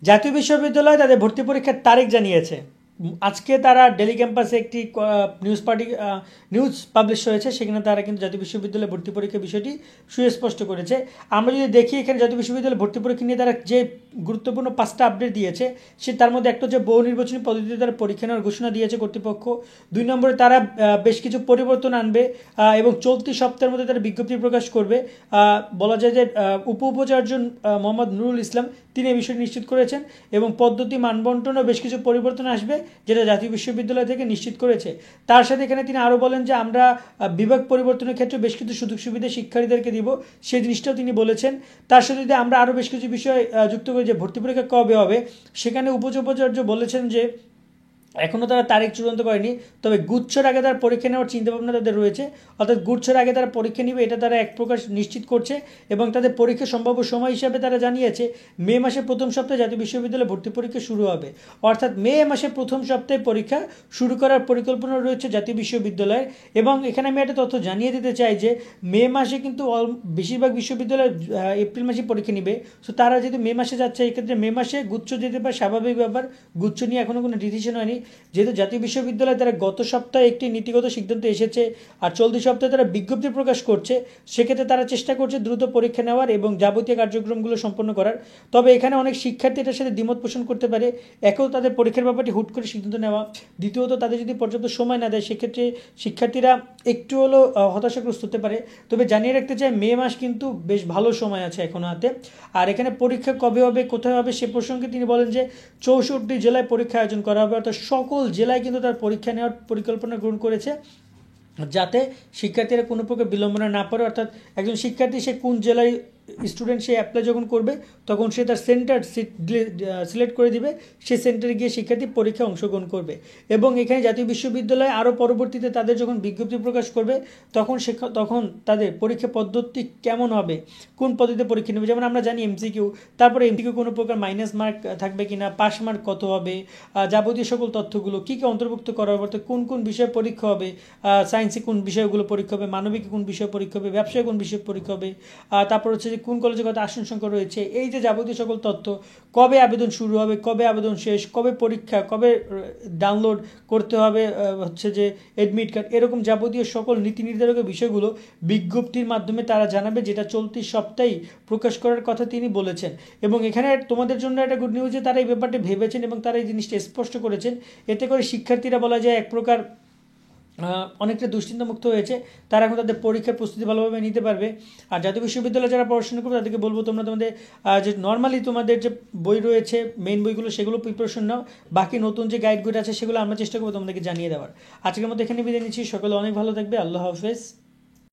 জাতীয় বিশ্ববিদ্যালয় তাদের ভর্তি পরীক্ষার তারিখ জানিয়েছে। আজকে তারা ডেলি ক্যাম্পাসে একটি নিউজ পাবলিশ হয়েছে, সেখানে তারা কিন্তু জাতীয় বিশ্ববিদ্যালয়ে ভর্তি পরীক্ষার বিষয়টি সুস্পষ্ট করেছে। আমরা যদি দেখি এখানে জাতীয় বিশ্ববিদ্যালয়ে ভর্তি পরীক্ষা নিয়ে তারা যে গুরুত্বপূর্ণ 5টা আপডেট দিয়েছে, তার মধ্যে একটা হচ্ছে বহু নির্বাচনী পদ্ধতিতে তারা পরীক্ষা নেওয়ার ঘোষণা দিয়েছে কর্তৃপক্ষ। 2 নম্বরে তারা বেশ কিছু পরিবর্তন আনবে এবং চলতি সপ্তাহের মধ্যে তারা বিজ্ঞপ্তি প্রকাশ করবে। বলা যায় যে উপাচার্য মোহাম্মদ নুরুল ইসলাম তিনি এই বিষয়টি নিশ্চিত করেছেন এবং পদ্ধতি মানবন্টনও বেশ কিছু পরিবর্তন আসবে, যেটা জাতীয় বিশ্ববিদ্যালয় থেকে নিশ্চিত করেছে। তার সাথে এখানে তিনি আরও বলেন যে আমরা বিভাগ পরিবর্তনের ক্ষেত্রে বেশ কিছু সুযোগ সুবিধা শিক্ষার্থীদেরকে দিব, সেই জিনিসটাও তিনি বলেছেন। তার সাথে যদি আমরা আরও বেশ কিছু বিষয় যুক্ত করি যে ভর্তি পরীক্ষা কবে হবে, সেখানে উপাচার্য বলেছেন যে এখনও তারা তারিখ চূড়ান্ত করেনি, তবে গুচ্ছর আগে তারা পরীক্ষা নেওয়ার চিন্তাভাবনা তাদের রয়েছে, অর্থাৎ গুচ্ছর আগে তারা পরীক্ষা নেবে এটা তারা এক প্রকার নিশ্চিত করছে। এবং তাদের পরীক্ষা সম্ভাব্য সময় হিসাবে তারা জানিয়েছে মে মাসের প্রথম সপ্তাহে জাতীয় বিশ্ববিদ্যালয়ে ভর্তি পরীক্ষা শুরু হবে, অর্থাৎ মে মাসের প্রথম সপ্তাহে পরীক্ষা শুরু করার পরিকল্পনা রয়েছে জাতীয় বিশ্ববিদ্যালয়ের। এবং এখানে আমি একটা তথ্য জানিয়ে দিতে চাই যে মে মাসে কিন্তু বেশিরভাগ বিশ্ববিদ্যালয় এপ্রিল মাসে পরীক্ষা নিবে। সো তারা যেহেতু মে মাসে যাচ্ছে, এক্ষেত্রে মে মাসে গুচ্ছ যেতে পারে, স্বাভাবিক ব্যাপার। গুচ্ছ নিয়ে এখনও কোনো ডিসিশন হয়নি, যেহেতু জাতীয় বিশ্ববিদ্যালয় তারা গত সপ্তাহে একটি নীতিগত সিদ্ধান্ত এসেছে আর চলতি সপ্তাহে তারা বিজ্ঞপ্তি প্রকাশ করছে, সেক্ষেত্রে তারা চেষ্টা করছে দ্রুত পরীক্ষা নেওয়ার এবং যাবতীয় কার্যক্রমগুলো সম্পন্ন করার। তবে এখানে অনেক শিক্ষার্থী এটার সাথে দ্বিমত পোষণ করতে পারে, একেও তাদের পরীক্ষার ব্যাপারটি হুট করে সিদ্ধান্ত নেওয়া, দ্বিতীয়ত তাদের যদি পর্যাপ্ত সময় না দেয় সেক্ষেত্রে শিক্ষার্থীরা একটু হলেও হতাশাগ্রস্ত হতে পারে। তবে জানিয়ে রাখতে চাই মে মাস কিন্তু বেশ ভালো সময় আছে এখনো হাতে। আর এখানে পরীক্ষা কবে হবে, কোথায় হবে সে প্রসঙ্গে তিনি বলেন যে 64 জেলায় পরীক্ষা আয়োজন করা হবে, অর্থাৎ সকল জেলায় কিন্তু তার পরীক্ষা নেওয়ার পরিকল্পনা গ্রহণ করেছে, যাতে শিক্ষার্থীরা কোনো প্রকার বিলম্বনা না পড়ে। অর্থাৎ একজন শিক্ষার্থী সে কোন জেলায় স্টুডেন্ট সে অ্যাপ্লাই যখন করবে তখন সে তার সেন্টার সিলেক্ট করে দিবে, সে সেন্টারে গিয়ে শিক্ষার্থী পরীক্ষায় অংশগ্রহণ করবে। এবং এখানে জাতীয় বিশ্ববিদ্যালয় আরও পরবর্তীতে তাদের যখন বিজ্ঞপ্তি প্রকাশ করবে তখন তাদের পরীক্ষা পদ্ধতি কেমন হবে, কোন পদ্ধতিতে পরীক্ষা নেবে, যেমন আমরা জানি এমসিকিউ, তারপরে এমসিকিউ কোনো প্রকার মাইনাস মার্ক থাকবে কিনা, পাস মার্ক কত হবে, যাবতীয় সকল তথ্যগুলো কী কী অন্তর্ভুক্ত করা হবে, অর্থাৎ কোন কোন বিষয়ে পরীক্ষা হবে, সায়েন্সে কোন বিষয়গুলো পরীক্ষা হবে, মানবিকে কোন বিষয়ে পরীক্ষা হবে, ব্যবসায় কোন বিষয়ে পরীক্ষা হবে, তারপর হচ্ছে যে কোন কলেজে কত আসন সংখ্যা রয়েছে, এই যে যাবতীয় সকল তথ্য, কবে আবেদন শুরু হবে, কবে আবেদন শেষ, কবে পরীক্ষা, কবে ডাউনলোড করতে হবে হচ্ছে যে অ্যাডমিট কার্ড, এরকম যাবতীয় সকল নীতি নির্ধারকের বিষয়গুলো বিজ্ঞপ্তির মাধ্যমে তারা জানাবে, যেটা চলতি সপ্তাহেই প্রকাশ করার কথা তিনি বলেছেন। এবং এখানে তোমাদের জন্য একটা গুড নিউজ যে তারা এই ব্যাপারটি ভেবেছেন এবং তারা এই জিনিসটা স্পষ্ট করেছেন, এতে করে শিক্ষার্থীরা বলা যায় এক প্রকার অনেকটা দুশ্চিন্তামুক্ত হয়েছে, তারা এখন তাদের পরীক্ষার প্রস্তুতি ভালোভাবে নিতে পারবে। আর জাতীয় বিশ্ববিদ্যালয়ে যারা পড়াশোনা করবে তাদেরকে বলবো তোমরা তোমাদের যে নর্মালি তোমাদের যে বই রয়েছে মেইন বইগুলো সেগুলো প্রিপারেশন নাও, বাকি নতুন যে গাইডগুলো আছে সেগুলো আমরা চেষ্টা করবো তোমাদেরকে জানিয়ে দেওয়ার। আজকের মতো এখানে বিদায় নিচ্ছি, সকলে অনেক ভালো থাকবে, আল্লাহ হাফেজ।